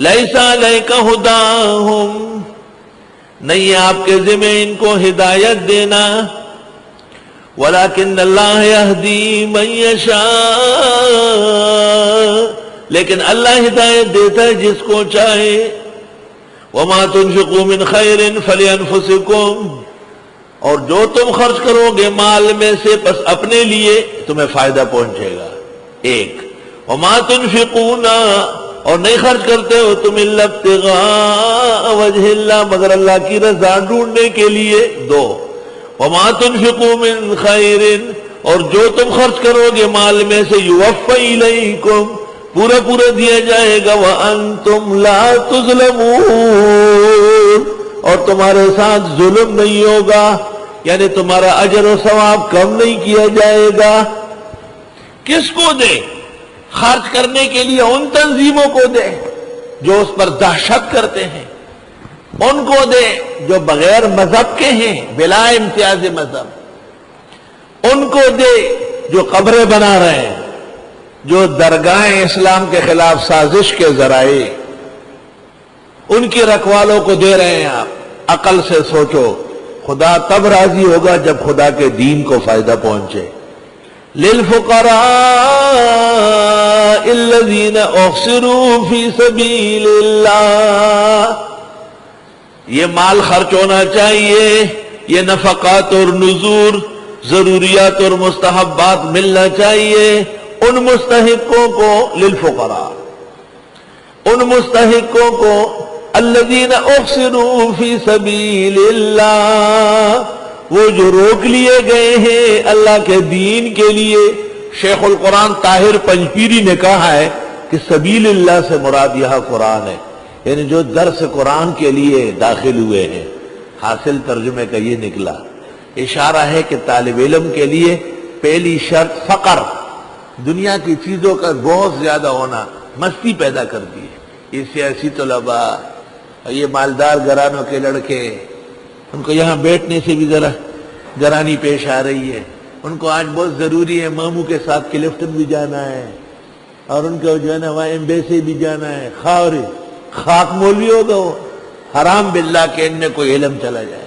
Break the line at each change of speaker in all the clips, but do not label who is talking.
لیس علیک ھداھم، نہیں ہے آپ کے ذمہ ان کو ہدایت دینا، ولیکن اللہ یہدی من یشاء، لیکن اللہ ہدایت دیتا ہے جس کو چاہے، وما تنفقوا من خیر فلانفسکم، اور جو تم خرچ کرو گے مال میں سے بس اپنے لیے تمہیں فائدہ پہنچے گا، ایک، وما تنفقون، اور نہیں خرچ کرتے ہو تم الا ابتغاء وجہ اللہ، مگر اللہ کی رضا ڈھونڈنے کے لیے، دو، وما تنفقوا من خیر، اور جو تم خرچ کرو گے مال میں سے یوفی الیکم، پورا پورا دیا جائے گا، وانتم لا تظلمون، اور تمہارے ساتھ ظلم نہیں ہوگا، یعنی تمہارا اجر و ثواب کم نہیں کیا جائے گا۔ کس کو دے؟ خرچ کرنے کے لیے ان تنظیموں کو دے جو اس پر دہشت کرتے ہیں، ان کو دے جو بغیر مذہب کے ہیں، بلا امتیاز مذہب، ان کو دے جو قبریں بنا رہے ہیں، جو درگاہیں اسلام کے خلاف سازش کے ذرائع، ان کی رکھوالوں کو دے رہے ہیں آپ۔ عقل سے سوچو، خدا تب راضی ہوگا جب خدا کے دین کو فائدہ پہنچے۔ للفقراء الذین احصروا فی سبیل اللہ، یہ مال خرچ ہونا چاہیے، یہ نفقات اور نذور، ضروریات اور مستحبات ملنا چاہیے ان مستحقوں کو، للفقراء، ان مستحقوں کو، الذین احصروا فی سبیل اللہ، وہ جو روک لیے گئے ہیں اللہ کے دین کے لیے۔ شیخ القرآن طاہر پنجپیری نے کہا ہے کہ سبیل اللہ سے مراد یہاں قرآن ہے، یعنی جو درس قرآن کے لیے داخل ہوئے ہیں۔ حاصل ترجمے کا یہ نکلا، اشارہ ہے کہ طالب علم کے لیے پہلی شرط فقر، دنیا کی چیزوں کا بہت زیادہ ہونا مستی پیدا کرتی ہے۔ یہ سیاسی طلباء، یہ مالدار گھرانوں کے لڑکے، ان کو یہاں بیٹھنے سے بھی ذرا گرانی پیش آ رہی ہے، ان کو آج بہت ضروری ہے ماموں کے ساتھ کلفٹن بھی جانا ہے، اور ان کو جو ہے نا وہاں ایمبیسی بھی جانا ہے، خاک مولوی ہوگا وہ، حرام باللہ کہ ان میں کوئی علم چلا جائے۔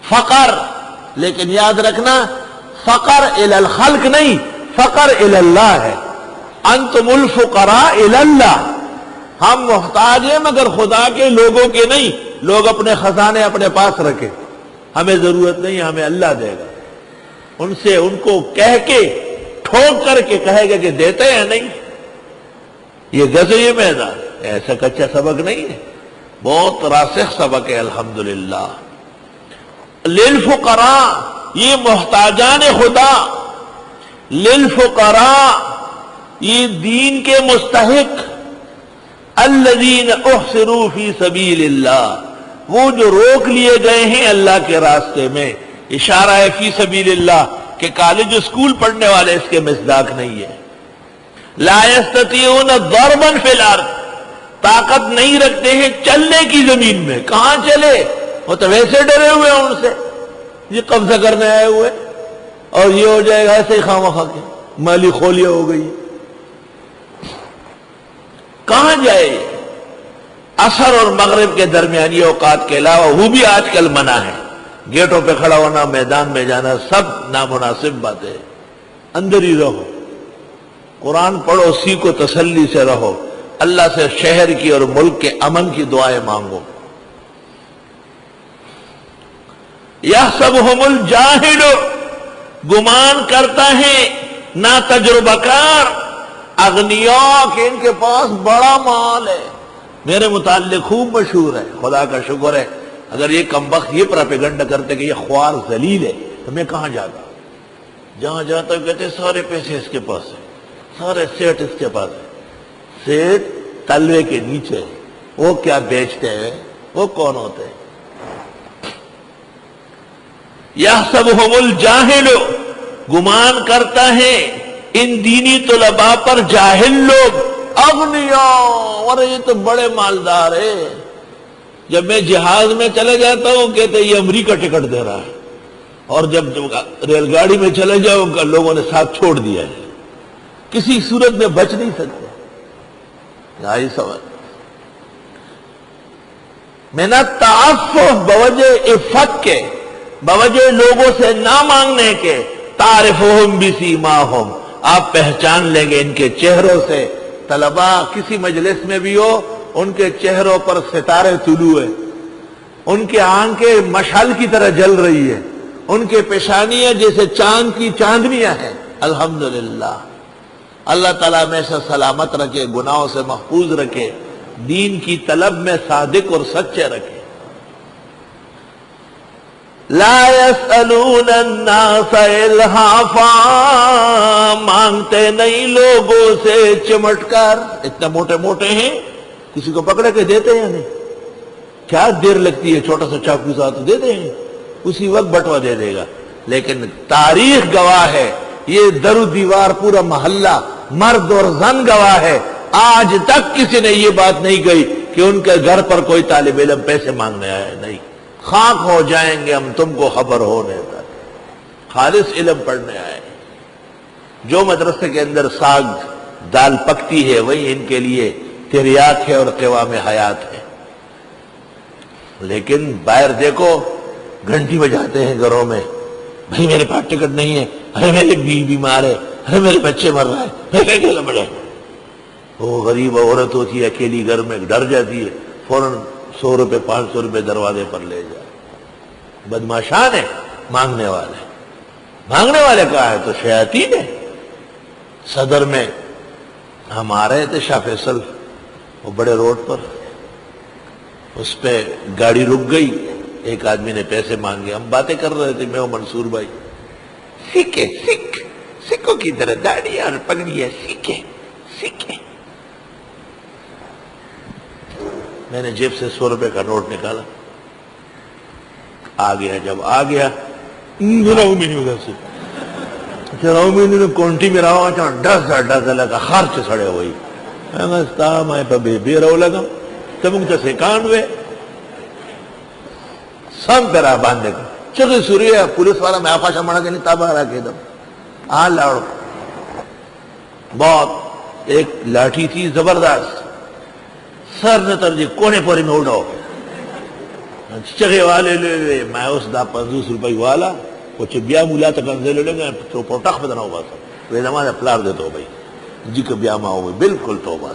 فقر، لیکن یاد رکھنا فقر الی الخلق نہیں، فقر الی اللہ ہے۔ انتم الفقراء الی اللہ، ہم محتاج ہیں مگر خدا کے، لوگوں کے نہیں۔ لوگ اپنے خزانے اپنے پاس رکھے، ہمیں ضرورت نہیں، ہمیں اللہ دے گا۔ ان سے ان کو کہہ کے ٹھوک کر کے کہے گا کہ دیتے ہیں نہیں، یہ غزوہ میدان ایسا کچا سبق نہیں ہے، بہت راسخ سبق ہے الحمدللہ۔ للفقراء، یہ محتاجان خدا، للفقراء، یہ دین کے مستحق، الذین احصروا فی سبیل اللہ، وہ جو روک لیے گئے ہیں اللہ کے راستے میں۔ اشارہ ہے فی سبیل اللہ کہ کالج اسکول پڑھنے والے اس کے مصداق نہیں ہے۔ لا یستطیعون ضربا فی الارض، طاقت نہیں رکھتے ہیں چلنے کی زمین میں، کہاں چلے؟ وہ تو ویسے ڈرے ہوئے ہیں ان سے، یہ قبضہ کرنے آئے ہوئے، اور یہ ہو جائے گا ایسے ہی خواہ کے، مالی خولیاں ہو گئی۔ کہاں جائے؟ عصر اور مغرب کے درمیانی اوقات کے علاوہ وہ بھی آج کل منع ہے، گیٹوں پہ کھڑا ہونا، میدان میں جانا، سب نامناسب باتیں۔ اندر ہی رہو، قرآن پڑھو، سیکھو، تسلی سے رہو، اللہ سے شہر کی اور ملک کے امن کی دعائیں مانگو۔ یحسبہم الجاہل، گمان کرتا ہے نا تجربہ کار، اغنیاء، کہ ان کے پاس بڑا مال ہے، میرے متعلق خوب مشہور ہے، خدا کا شکر ہے، اگر یہ کمبخت یہ پراپیگنڈا کرتے کہ یہ خوار ذلیل ہے تو میں کہاں جاتا؟ جہاں جاتا کہتے سارے پیسے اس کے پاس ہیں، سارے سیٹ اس کے پاس ہے۔ سیٹ تلوے کے نیچے، وہ کیا بیچتے ہیں؟ وہ کون ہوتے ہیں؟ یحسبہم الجاہل، گمان کرتا ہے ان دینی طلباء پر جاہل لوگ، اغنیاء، اور یہ تو بڑے مالدار ہے۔ جب میں جہاز میں چلے جاتا ہوں کہتے یہ امریکہ ٹکٹ دے رہا ہے، اور جب ریل گاڑی میں چلے جاؤ لوگوں نے ساتھ چھوڑ دیا ہے، کسی صورت میں بچ نہیں سکتے۔ یہی سوال، من التعفف بوجہ عفت کے، بوجہ لوگوں سے نہ مانگنے کے، تعرفہم بسیماہم، آپ پہچان لیں گے ان کے چہروں سے۔ طلباء کسی مجلس میں بھی ہو، ان کے چہروں پر ستارے طلوع ہے، ان کے آنکھیں مشعل کی طرح جل رہی ہے، ان کے پیشانیاں جیسے چاند کی چاندنیاں ہیں۔ الحمدللہ، اللہ تعالیٰ میں سے سلامت رکھے، گناہوں سے محفوظ رکھے، دین کی طلب میں صادق اور سچے رکھے۔ لا يسألون الناس الحافا، مانگتے نہیں لوگوں سے چمٹ کر۔ اتنے موٹے موٹے ہیں، کسی کو پکڑے کے دیتے ہیں نہیں؟ کیا دیر لگتی ہے، چھوٹا سا چاقو ساتھ تو دیتے ہیں، اسی وقت بٹوا دے دے گا۔ لیکن تاریخ گواہ ہے، یہ در و دیوار پورا محلہ، مرد اور زن گواہ ہے، آج تک کسی نے یہ بات نہیں کہی کہ ان کے گھر پر کوئی طالب علم پیسے مانگنے آئے، نہیں۔ خاک ہو جائیں گے ہم تم کو خبر ہونے تک، خالص علم پڑھنے آئے۔ جو مدرسے کے اندر ساگ دال پکتی ہے وہی ان کے لیے تریاک ہے اور قوام حیات ہے۔ لیکن باہر دیکھو، گھنٹی بجاتے ہیں گھروں میں، بھائی میرے پاس ٹکٹ نہیں ہے، ارے میری بیوی بیمار ہے، ارے میرے بچے مر رہے ہیں، میں کیا بڑے۔ وہ غریب عورت ہوتی ہے اکیلی گھر میں، ڈر جاتی ہے، فوراً 100 روپے 500 روپے دروازے پر لے جائے۔ بدماشان ہے مانگنے والے، مانگنے والے کہا ہے تو شیاطین ہے۔ صدر میں ہم آ رہے تھے شاہ فیصل، وہ بڑے روڈ پر، اس پہ گاڑی رک گئی، ایک آدمی نے پیسے مانگے، ہم باتیں کر رہے تھے، میں وہ منصور بھائی، سکھے سکھوں کی طرح داڑھی اور پگڑی ہے، سکھے۔ میں نے جیب سے 100 روپے کا نوٹ نکالا، آ گیا، جب آ گیا رہوں میں نہیں ادھر سے رہوں میں نہیں کونٹی میں رہا ہوں، ڈس لگا خرچ سڑے ہوئی، میں بے رہو لگا تمہیں سے کانوے سم پیرا باندھنے کا چکی سوری ہے، پولیس والا میں آفا شمڑا کے نہیں تابا رہا کہ دم لاڑو بہت ایک لاٹھی تھی زبردست، سر نے ترجیح کونے پوری میں اڑاؤ چگے والے لے میں اس دا 50 روپے والا وہ بیا مولا تک انزے لے لیں گے تو پوٹاخ بدنا ہوگا سب وہ نماز اپلار دیتا ہو بھائی جی کو بیا ماں ہوئے بالکل توبہ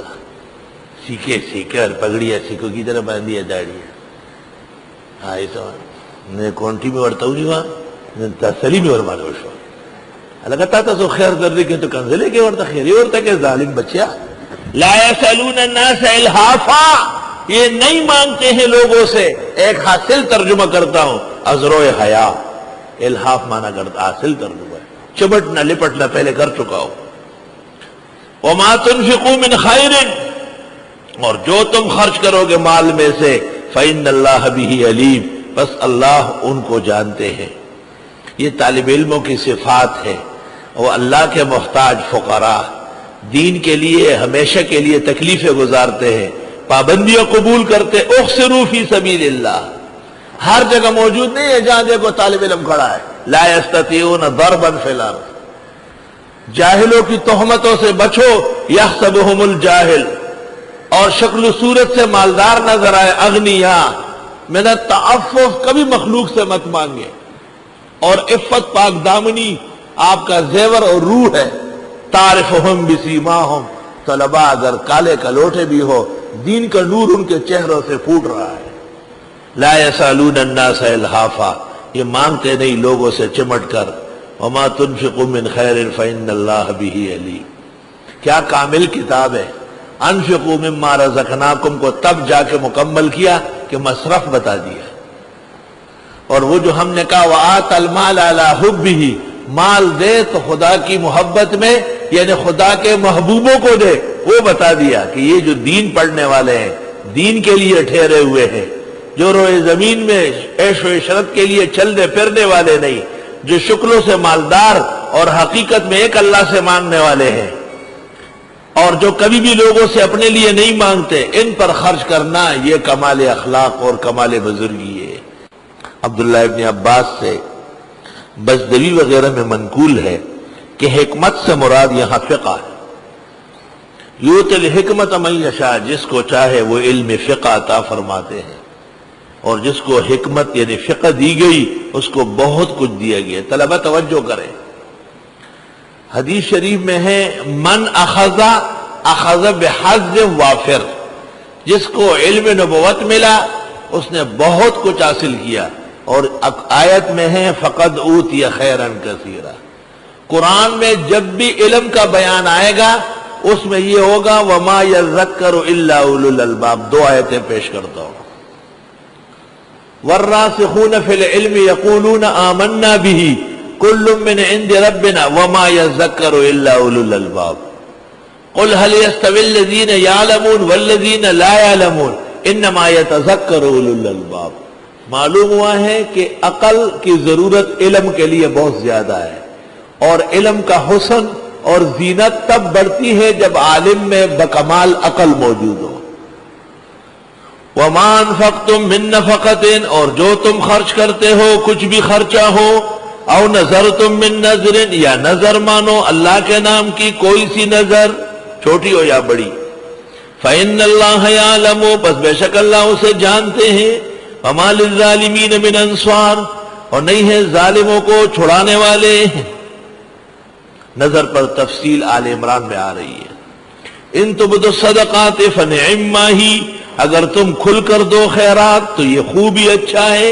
سیکھے اور پگڑیا سیکھو کی طرح باندھی ہے داڑھی ہاں یہ تو میں کونٹی میں ورتا ہوں نہیں وہاں تسلی میں ورمانے وشو لگتا تھا سو خیر کر دے کہ تو کنزلے کے ورتا خیری ورتا کہ ظالم بچیا لا يسألون الناس الحافا یہ نہیں مانگتے ہیں لوگوں سے. ایک حاصل ترجمہ کرتا ہوں ازرو حیا الحاف مانا کرتا حاصل ترجمہ ہے چمٹنا لپٹنا پہلے کر چکا ہو. وما تنفقوا من خیر اور جو تم خرچ کرو گے مال میں سے فإن اللہ بہ علیم بس اللہ ان کو جانتے ہیں. یہ طالب علموں کی صفات ہے. وہ اللہ کے محتاج فقراء دین کے لیے ہمیشہ کے لیے تکلیفیں گزارتے ہیں پابندیاں قبول کرتے. اخسروا فی سبیل اللہ ہر جگہ موجود نہیں ہے جہاں دیکھو طالب علم کھڑا ہے. لا یستطیعون ضربا فی الارض جاہلوں کی تہمتوں سے بچو. یحسبہم الجاہل اور شکل و صورت سے مالدار نظر آئے اغنیا من التعفف کبھی مخلوق سے مت مانگے. اور عفت پاک دامنی آپ کا زیور اور روح ہے. تعرفہم بسیماہم طلباء اگر کالے کلوٹے بھی ہو دین کا نور ان کے چہروں سے پھوٹ رہا ہے. لا یسالون الناس الحافا یہ مانگتے نہیں لوگوں سے چمٹ کر. وما تنفقوا من خیر فإن اللہ بہ علیم. کیا کامل کتاب ہے. انفقوا مما رزقناکم کو تب جا کے مکمل کیا کہ مصرف بتا دیا. اور وہ جو ہم نے کہا وآت المال علی حبہ مال دے تو خدا کی محبت میں یعنی خدا کے محبوبوں کو دے وہ بتا دیا کہ یہ جو دین پڑھنے والے ہیں دین کے لیے ٹھہرے ہوئے ہیں جو روئے زمین میں عیش و عشرت کے لیے چلنے پھرنے والے نہیں جو شکلوں سے مالدار اور حقیقت میں ایک اللہ سے مانگنے والے ہیں اور جو کبھی بھی لوگوں سے اپنے لیے نہیں مانگتے ان پر خرچ کرنا یہ کمال اخلاق اور کمال بزرگی ہے. عبداللہ ابن عباس سے بزدوی وغیرہ میں منقول ہے کہ حکمت سے مراد یہاں فقہ ہے. یؤتی الحکمت من یشاء جس کو چاہے وہ علم فقہ عطا فرماتے ہیں. اور جس کو حکمت یعنی فقہ دی گئی اس کو بہت کچھ دیا گیا. طلبہ توجہ کریں، حدیث شریف میں ہے من اخذ بحظ وافر، جس کو علم نبوت ملا اس نے بہت کچھ حاصل کیا. اور آیت میں ہے فقد اوتی خیرا کثیرا. قرآن میں جب بھی علم کا بیان آئے گا اس میں یہ ہوگا وما یذکر الا اولو الالباب. دو آیتیں پیش کرتا ہوں. والراسخون فی العلم یقولون آمنا به کل من عند ربنا وما یذکر الا اولو الالباب. قل هل يستوي الذین یعلمون والذین لا یعلمون انما یتذکر اولو الالباب. معلوم ہوا ہے کہ عقل کی ضرورت علم کے لیے بہت زیادہ ہے، اور علم کا حسن اور زینت تب بڑھتی ہے جب عالم میں بکمال عقل موجود ہو. وَمَا أَنفَقْتُم مِّن نَّفَقَةٍ، اور جو تم خرچ کرتے ہو کچھ بھی خرچہ ہو، او نذرتم من نذر، یا نظر مانو اللہ کے نام کی کوئی سی نظر چھوٹی ہو یا بڑی، فَإِنَّ اللَّهَ يَعْلَمُ، بس بے شک اللہ اسے جانتے ہیں. وَمَا لِلظَّالِمِينَ مِنْ أَنصَارٍ، اور نہیں ہے ظالموں کو چھڑانے والے. نظر پر تفصیل آل عمران میں آ رہی ہے. ان تبدوا الصدقات فنعما ہی، اگر تم کھل کر دو خیرات تو یہ خوب ہی اچھا ہے.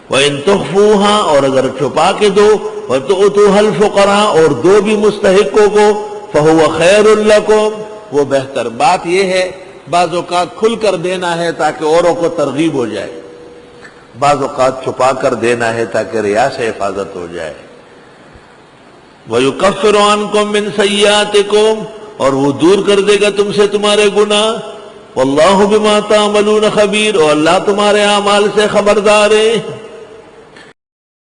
وَإِن تُخْفُوهَا، اور اگر چھپا کے دو، وَتُؤْتُوهَا الْفُقَرَاءَ، اور دو بھی مستحقوں کو، فَهُوَ خَيْرٌ لَكُمْ، وہ بہتر. بات یہ ہے بعض اوقات کھل کر دینا ہے تاکہ اوروں کو ترغیب ہو جائے، بعض اوقات چھپا کر دینا ہے تاکہ ریا سے حفاظت ہو جائے. وَيُكَفِّرُ عَنْكُم مِّن سَيِّئَاتِكُمْ، اور وہ دور کر دے گا تم سے تمہارے گناہ. وَاللَّهُ بِمَا تَعْمَلُونَ خَبِيرٌ، اور اللہ تمہارے اعمال سے خبردار ہے.